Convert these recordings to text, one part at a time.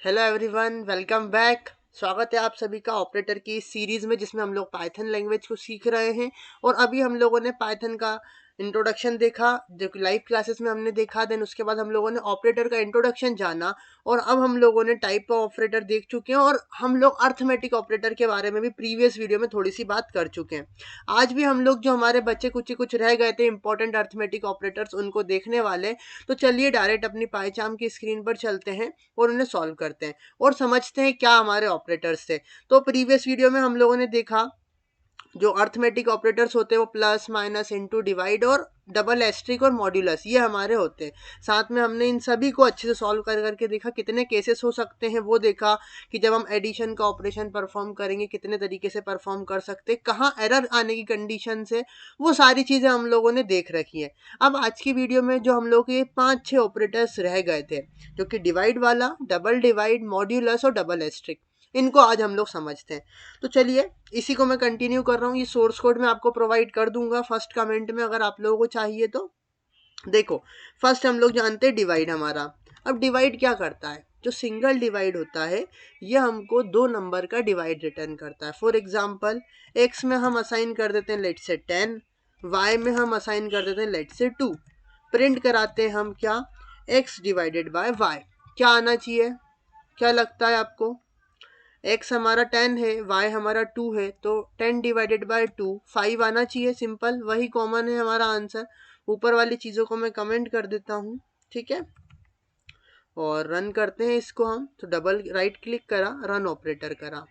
Hello everyone, welcome back. स्वागत है आप सभी का ऑपरेटर की इस सीरीज़ में जिसमें हम लोग पाइथन लैंग्वेज को सीख रहे हैं। और अभी हम लोगों ने पाइथन का इंट्रोडक्शन देखा जो कि लाइव क्लासेस में हमने देखा। देन उसके बाद हम लोगों ने ऑपरेटर का इंट्रोडक्शन जाना। और अब हम लोगों ने टाइप ऑफ ऑपरेटर देख चुके हैं और हम लोग अर्थमेटिक ऑपरेटर के बारे में भी प्रीवियस वीडियो में थोड़ी सी बात कर चुके हैं। आज भी हम लोग जो हमारे बच्चे कुछ रह गए थे इंपॉर्टेंट अर्थमेटिक ऑपरेटर्स उनको देखने वाले। तो चलिए डायरेक्ट अपनी पाईचाम की स्क्रीन पर चलते हैं और उन्हें सॉल्व करते हैं और समझते हैं क्या हमारे ऑपरेटर्स थे। तो प्रीवियस वीडियो में हम लोगों ने देखा जो अर्थमेटिक ऑपरेटर्स होते हैं वो प्लस माइनस इनटू डिवाइड और डबल एस्ट्रिक और मॉड्यूलस ये हमारे होते हैं। साथ में हमने इन सभी को अच्छे से सॉल्व कर करके देखा कितने केसेस हो सकते हैं, वो देखा कि जब हम एडिशन का ऑपरेशन परफॉर्म करेंगे कितने तरीके से परफॉर्म कर सकते हैं, कहाँ एरर आने की कंडीशन है, वो सारी चीज़ें हम लोगों ने देख रखी है। अब आज की वीडियो में जो हम लोग के 5-6 ऑपरेटर्स रह गए थे जो कि डिवाइड वाला, डबल डिवाइड, मॉड्यूलस और डबल एस्ट्रिक, इनको आज हम लोग समझते हैं। तो चलिए इसी को मैं कंटिन्यू कर रहा हूँ। ये सोर्स कोड मैं आपको प्रोवाइड कर दूंगा फर्स्ट कमेंट में अगर आप लोगों को चाहिए तो। देखो, फर्स्ट हम लोग जानते हैं डिवाइड हमारा। अब डिवाइड क्या करता है? जो सिंगल डिवाइड होता है ये हमको दो नंबर का डिवाइड रिटर्न करता है। फॉर एग्जाम्पल एक्स में हम असाइन कर देते हैं लेट से 10, वाई में हम असाइन कर देते हैं लेट से 2। प्रिंट कराते हैं हम क्या? X divided by Y. क्या आना चाहिए? क्या लगता है आपको? एक्स हमारा 10 है, वाई हमारा 2 है, तो 10 डिवाइडेड बाय 2 5 आना चाहिए। सिंपल, वही कॉमन है हमारा आंसर। ऊपर वाली चीज़ों को मैं कमेंट कर देता हूँ, ठीक है। और रन करते हैं इसको हम। तो डबल राइट क्लिक करा, रन ऑपरेटर करा,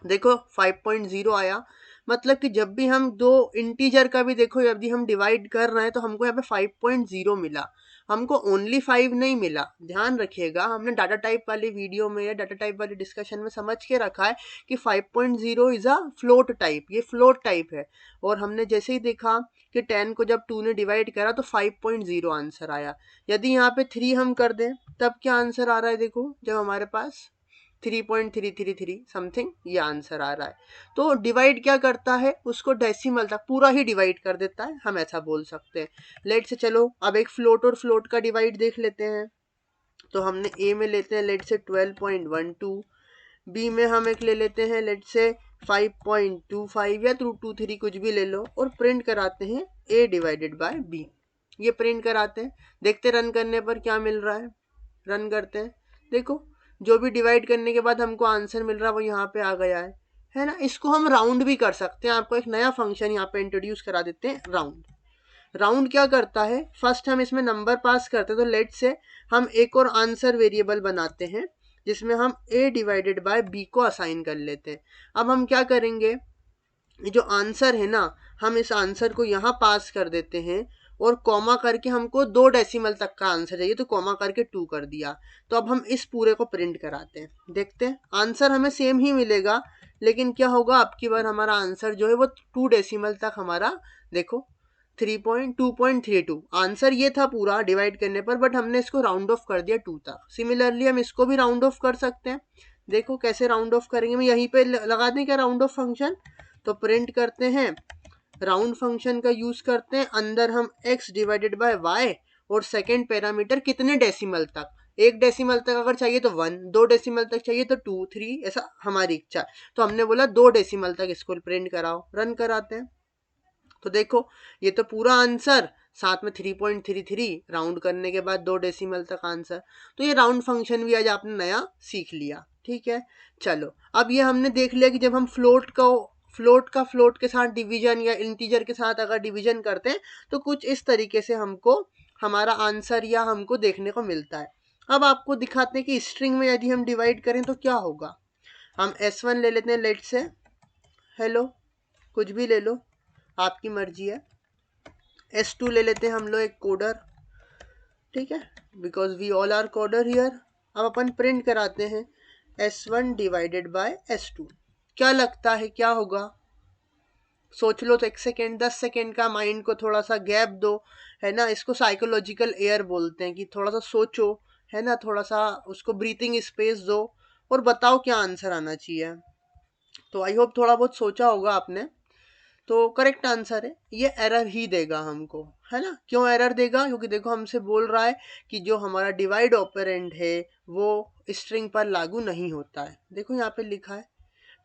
देखो 5.0 आया। मतलब कि जब भी हम दो इंटीजर का भी देखो, जब भी हम डिवाइड कर रहे हैं तो हमको यहाँ पे 5.0 मिला। हमको ओनली 5 नहीं मिला। ध्यान रखिएगा, हमने डाटा टाइप वाली वीडियो में या डाटा टाइप वाली डिस्कशन में समझ के रखा है कि 5.0 इज अ फ्लोट टाइप, ये फ्लोट टाइप है। और हमने जैसे ही देखा कि 10 को जब 2 ने डिवाइड करा तो 5.0 आंसर आया। यदि यहाँ पे 3 हम कर दें तब क्या आंसर आ रहा है? देखो, जब हमारे पास 3.333 समथिंग ये आंसर आ रहा है। तो डिवाइड क्या करता है? उसको डेसिमल तक पूरा ही डिवाइड कर देता है, हम ऐसा बोल सकते हैं। लेट से चलो अब एक फ्लोट और फ्लोट का डिवाइड देख लेते हैं। तो हमने ए में लेते हैं लेट से 12.12, बी में हम एक ले लेते हैं लेट से 5.25 या 223 कुछ भी ले लो और प्रिंट कराते हैं ए डिवाइडेड बाय बी। ये प्रिंट कराते हैं, देखते रन करने पर क्या मिल रहा है। रन करते हैं, देखो जो भी डिवाइड करने के बाद हमको आंसर मिल रहा है वो यहाँ पे आ गया है ना। इसको हम राउंड भी कर सकते हैं। आपको एक नया फंक्शन यहाँ पे इंट्रोड्यूस करा देते हैं, राउंड। राउंड क्या करता है? फर्स्ट हम इसमें नंबर पास करते हैं। तो लेट से हम एक और आंसर वेरिएबल बनाते हैं जिसमें हम a डिवाइडेड बाय b को असाइन कर लेते हैं। अब हम क्या करेंगे, ये जो आंसर है ना, हम इस आंसर को यहाँ पास कर देते हैं और कॉमा करके हमको 2 डेसिमल तक का आंसर चाहिए तो कॉमा करके 2 कर दिया। तो अब हम इस पूरे को प्रिंट कराते हैं, देखते हैं आंसर हमें सेम ही मिलेगा। लेकिन क्या होगा, अब की बार हमारा आंसर जो है वो 2 डेसिमल तक हमारा, देखो 3.2.32 आंसर ये था पूरा डिवाइड करने पर, बट हमने इसको राउंड ऑफ कर दिया 2 तक। सिमिलरली हम इसको भी राउंड ऑफ कर सकते हैं। देखो कैसे राउंड ऑफ करेंगे, मैं यहीं पे लगा दें क्या राउंड ऑफ फंक्शन। तो प्रिंट करते हैं, राउंड फंक्शन का यूज करते हैं। अंदर हम x डिवाइडेड बाय y और सेकेंड पैरामीटर कितने डेसिमल तक, 1 डेसिमल तक अगर चाहिए तो 1, 2 डेसिमल तक चाहिए तो 2, 3, ऐसा हमारी इच्छा। तो हमने बोला 2 डेसिमल तक इसको प्रिंट कराओ। रन कराते हैं तो देखो ये तो पूरा आंसर, साथ में 3.33 राउंड करने के बाद 2 डेसिमल तक आंसर। तो ये राउंड फंक्शन भी आज आपने नया सीख लिया, ठीक है। चलो अब ये हमने देख लिया कि जब हम फ्लोट के साथ डिवीजन या इंटीजर के साथ अगर डिवीजन करते हैं तो कुछ इस तरीके से हमको हमारा आंसर या हमको देखने को मिलता है। अब आपको दिखाते हैं कि स्ट्रिंग में यदि हम डिवाइड करें तो क्या होगा। हम S1 ले लेते हैं लेट से, हेलो, कुछ भी ले लो, आपकी मर्जी है। S2 ले लेते हैं हम लोग, एक कोडर, ठीक है, because we all are coder here. अब अपन प्रिंट कराते हैं S1 डिवाइडेड बाय S2। क्या लगता है क्या होगा? सोच लो तो 1 सेकेंड, 10 सेकेंड का माइंड को थोड़ा सा गैप दो, है ना। इसको साइकोलॉजिकल एयर बोलते हैं कि थोड़ा सा सोचो, है ना, थोड़ा सा उसको ब्रीथिंग स्पेस दो और बताओ क्या आंसर आना चाहिए। तो आई होप थोड़ा बहुत सोचा होगा आपने। तो करेक्ट आंसर है, ये एरर ही देगा हमको, है ना। क्यों एरर देगा? क्योंकि देखो हमसे बोल रहा है कि जो हमारा डिवाइड ऑपरेंड है वो स्ट्रिंग पर लागू नहीं होता है। देखो यहाँ पे लिखा है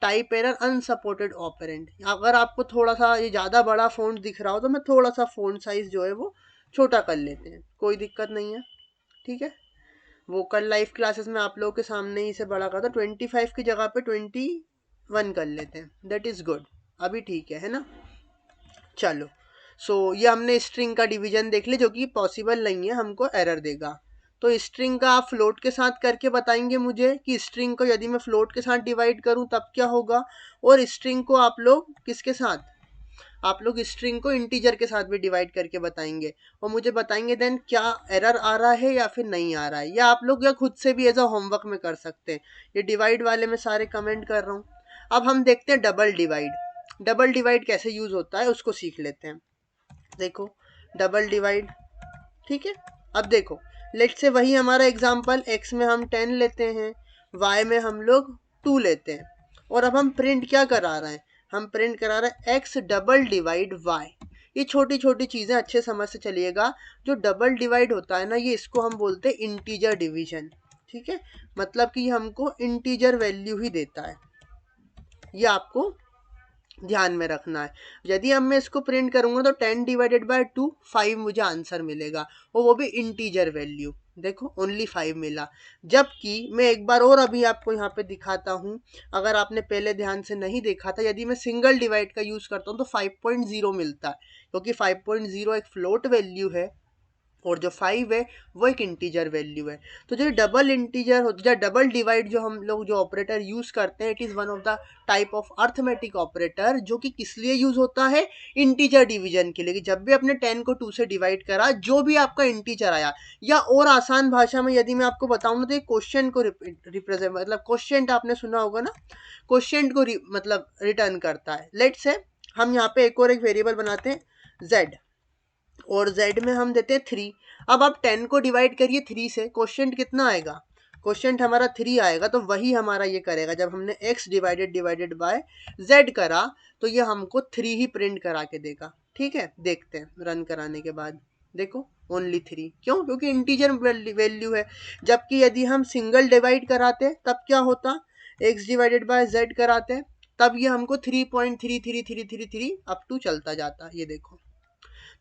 टाइप एरर अनसपोर्टेड ऑपरेंड। अगर आपको थोड़ा सा ये ज़्यादा बड़ा फ़ॉन्ट दिख रहा हो तो मैं थोड़ा सा फ़ॉन्ट साइज़ जो है वो छोटा कर लेते हैं, कोई दिक्कत नहीं है, ठीक है। वो कल लाइव क्लासेस में आप लोगों के सामने ही से बड़ा करता, 25 की जगह पे 21 कर लेते हैं, दैट इज़ गुड, अभी ठीक है ना। चलो, सो ये हमने स्ट्रिंग का डिवीजन देख लिया जो कि पॉसिबल नहीं है, हमको एरर देगा। तो स्ट्रिंग का आप फ्लोट के साथ करके बताएंगे मुझे कि स्ट्रिंग को यदि मैं फ्लोट के साथ डिवाइड करूं तब क्या होगा, और स्ट्रिंग को आप लोग किसके साथ, आप लोग स्ट्रिंग को इंटीजर के साथ भी डिवाइड करके बताएंगे, और मुझे बताएंगे देन क्या एरर आ रहा है या फिर नहीं आ रहा है, या आप लोग या खुद से भी एज अ होमवर्क में कर सकते हैं। ये डिवाइड वाले में सारे कमेंट कर रहा हूँ। अब हम देखते हैं डबल डिवाइड। डबल डिवाइड कैसे यूज होता है उसको सीख लेते हैं। देखो डबल डिवाइड, ठीक है। अब देखो लेट से वही हमारा एग्जाम्पल, x में हम 10 लेते हैं, y में हम लोग 2 लेते हैं, और अब हम प्रिंट क्या करा रहे हैं, हम प्रिंट करा रहे हैं x डबल डिवाइड y। ये छोटी छोटी चीज़ें अच्छे समझ से चलिएगा। जो डबल डिवाइड होता है ना, ये इसको हम बोलते हैं इंटीजर डिवीजन, ठीक है। मतलब कि हमको इंटीजर वैल्यू ही देता है, ये आपको ध्यान में रखना है। यदि अब मैं इसको प्रिंट करूंगा तो 10 डिवाइडेड बाय 2 5 मुझे आंसर मिलेगा, और वो भी इंटीजर वैल्यू। देखो ओनली 5 मिला। जबकि मैं एक बार और अभी आपको यहाँ पे दिखाता हूँ, अगर आपने पहले ध्यान से नहीं देखा था, यदि मैं सिंगल डिवाइड का यूज करता हूँ तो 5.0 मिलता है, क्योंकि 5.0 एक फ्लोट वैल्यू है और जो 5 है वो एक इंटीजर वैल्यू है। तो जो डबल इंटीजर होता है, डबल डिवाइड जो हम लोग जो ऑपरेटर यूज करते हैं, it is one of the type of arithmetic operator, जो कि किस लिए यूज होता है, इंटीजर डिवीजन के लिए। कि जब भी आपने 10 को 2 से डिवाइड करा, जो भी आपका इंटीजर आया, या और आसान भाषा में यदि मैं आपको बताऊँ तो क्वेश्चन को रिप्रेजेंट, मतलब क्वेश्चन आपने सुना होगा ना, क्वेश्चन को मतलब रिटर्न करता है। लेट्स से हम यहाँ पे एक और एक वेरिएबल बनाते हैं z, और z में हम देते हैं 3। अब आप 10 को डिवाइड करिए 3 से, क्वेश्चन कितना आएगा, क्वेश्चन हमारा 3 आएगा। तो वही हमारा ये करेगा, जब हमने x डिवाइडेड बाय z करा तो ये हमको 3 ही प्रिंट करा के देगा, ठीक है। देखते हैं रन कराने के बाद, देखो ओनली 3, क्यों? क्योंकि इंटीजर वैल्यू है। जबकि यदि हम सिंगल डिवाइड कराते तब क्या होता, x डिवाइडेड बाय z कराते तब ये हमको 3.3333 अप टू चलता जाता, ये देखो।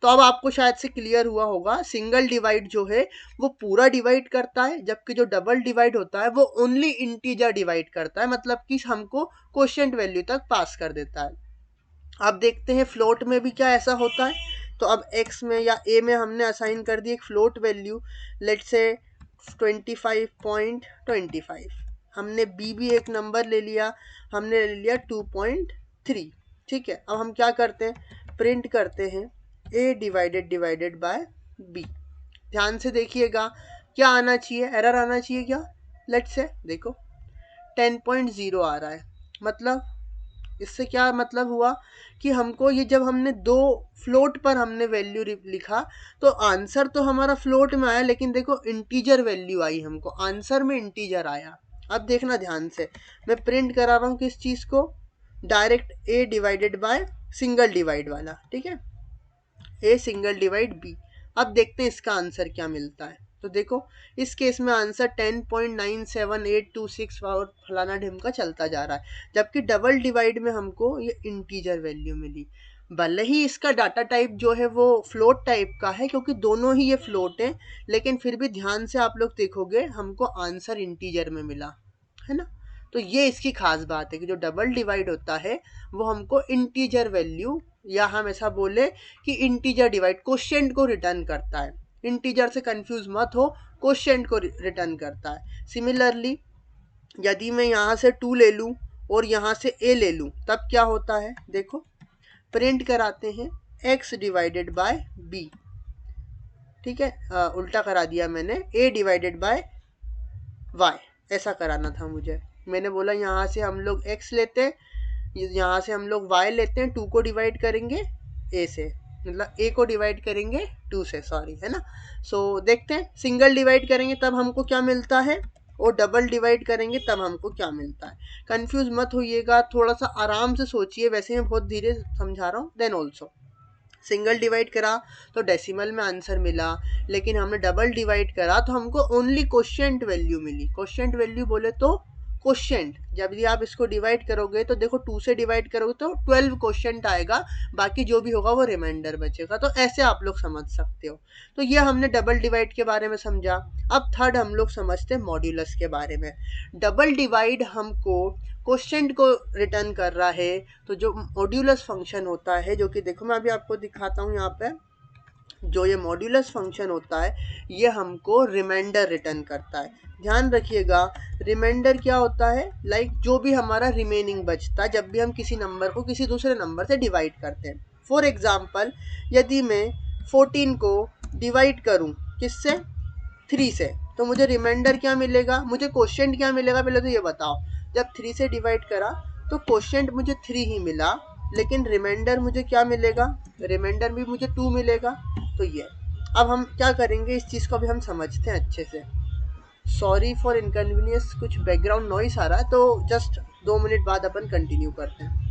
तो अब आपको शायद से क्लियर हुआ होगा, सिंगल डिवाइड जो है वो पूरा डिवाइड करता है, जबकि जो डबल डिवाइड होता है वो ओनली इंटीजर डिवाइड करता है, मतलब कि हमको क्वोशिएंट वैल्यू तक पास कर देता है। अब देखते हैं फ्लोट में भी क्या ऐसा होता है। तो अब x में या a में हमने असाइन कर दी एक फ्लोट वैल्यू, लेट से 25.25। हमने b भी एक नंबर ले लिया, हमने ले लिया 2.3, ठीक है। अब हम क्या करते हैं, प्रिंट करते हैं a डिवाइडेड बाय b। ध्यान से देखिएगा क्या आना चाहिए, एरर आना चाहिए क्या। लेट्स से देखो 10.0 आ रहा है, मतलब इससे क्या मतलब हुआ कि हमको ये, जब हमने दो फ्लोट पर हमने वैल्यू लिखा तो आंसर तो हमारा फ्लोट में आया, लेकिन देखो इंटीजर वैल्यू आई, हमको आंसर में इंटीजर आया। अब देखना ध्यान से, मैं प्रिंट करा रहा हूँ किस चीज़ को, direct a divided by single divide वाला, ठीक है, ए सिंगल डिवाइड बी। अब देखते हैं इसका आंसर क्या मिलता है। तो देखो इस केस में आंसर 10.97826 और फलाना ढिमका चलता जा रहा है, जबकि डबल डिवाइड में हमको ये इंटीजर वैल्यू मिली। भले ही इसका डाटा टाइप जो है वो फ्लोट टाइप का है, क्योंकि दोनों ही ये फ्लोट है, लेकिन फिर भी ध्यान से आप लोग देखोगे हमको आंसर इंटीजर में मिला, है ना। तो ये इसकी खास बात है कि जो डबल डिवाइड होता है वो हमको इंटीजर वैल्यू, या हम ऐसा बोले कि इंटीजर डिवाइड क्वोशिएंट को रिटर्न करता है। इंटीजर से कंफ्यूज मत हो, क्वोशिएंट को रिटर्न करता है। सिमिलरली यदि मैं यहाँ से 2 ले लूँ और यहाँ से a ले लूँ तब क्या होता है, देखो प्रिंट कराते हैं x डिवाइडेड बाय b, ठीक है। उल्टा करा दिया मैंने, a डिवाइडेड बाय y, ऐसा कराना था मुझे। मैंने बोला यहाँ से हम लोग x लेते हैं, यहाँ से हम लोग y लेते हैं, 2 को डिवाइड करेंगे a से, मतलब a को डिवाइड करेंगे 2 से, सॉरी, है ना। सो देखते हैं सिंगल डिवाइड करेंगे तब हमको क्या मिलता है, और डबल डिवाइड करेंगे तब हमको क्या मिलता है। कंफ्यूज मत होइएगा, थोड़ा सा आराम से सोचिए, वैसे मैं बहुत धीरे समझा रहा हूँ। देन ऑल्सो सिंगल डिवाइड करा तो डेसिमल में आंसर मिला, लेकिन हमने डबल डिवाइड करा तो हमको ओनली क्वोशिएंट वैल्यू मिली। क्वोशिएंट वैल्यू बोले तो क्वोशिएंट, जब भी आप इसको डिवाइड करोगे तो देखो 2 से डिवाइड करोगे तो 12 क्वोशिएंट आएगा, बाकी जो भी होगा वो रिमाइंडर बचेगा। तो ऐसे आप लोग समझ सकते हो। तो ये हमने डबल डिवाइड के बारे में समझा। अब थर्ड हम लोग समझते हैं मॉड्यूलस के बारे में। डबल डिवाइड हमको क्वोशिएंट को रिटर्न कर रहा है, तो जो मॉड्यूलस फंक्शन होता है, जो कि देखो मैं अभी आपको दिखाता हूँ यहाँ पे, जो ये मॉड्यूलस फंक्शन होता है ये हमको रिमाइंडर रिटर्न करता है। ध्यान रखिएगा, रिमाइंडर क्या होता है, लाइक जो भी हमारा रिमेनिंग बचता है जब भी हम किसी नंबर को किसी दूसरे नंबर से डिवाइड करते हैं। फॉर एग्जाम्पल यदि मैं 14 को डिवाइड करूँ किससे, 3 से, तो मुझे रिमाइंडर क्या मिलेगा, मुझे क्वोशिएंट क्या मिलेगा, पहले तो ये बताओ। जब 3 से डिवाइड करा तो क्वोशिएंट मुझे 3 ही मिला, लेकिन रिमाइंडर मुझे क्या मिलेगा, रिमाइंडर भी मुझे 2 मिलेगा। तो ये अब हम क्या करेंगे, इस चीज़ को अभी हम समझते हैं अच्छे से। सॉरी फॉर इनकन्वीनियंस, कुछ बैकग्राउंड नॉइस आ रहा है, तो जस्ट 2 मिनट बाद अपन कंटिन्यू करते हैं।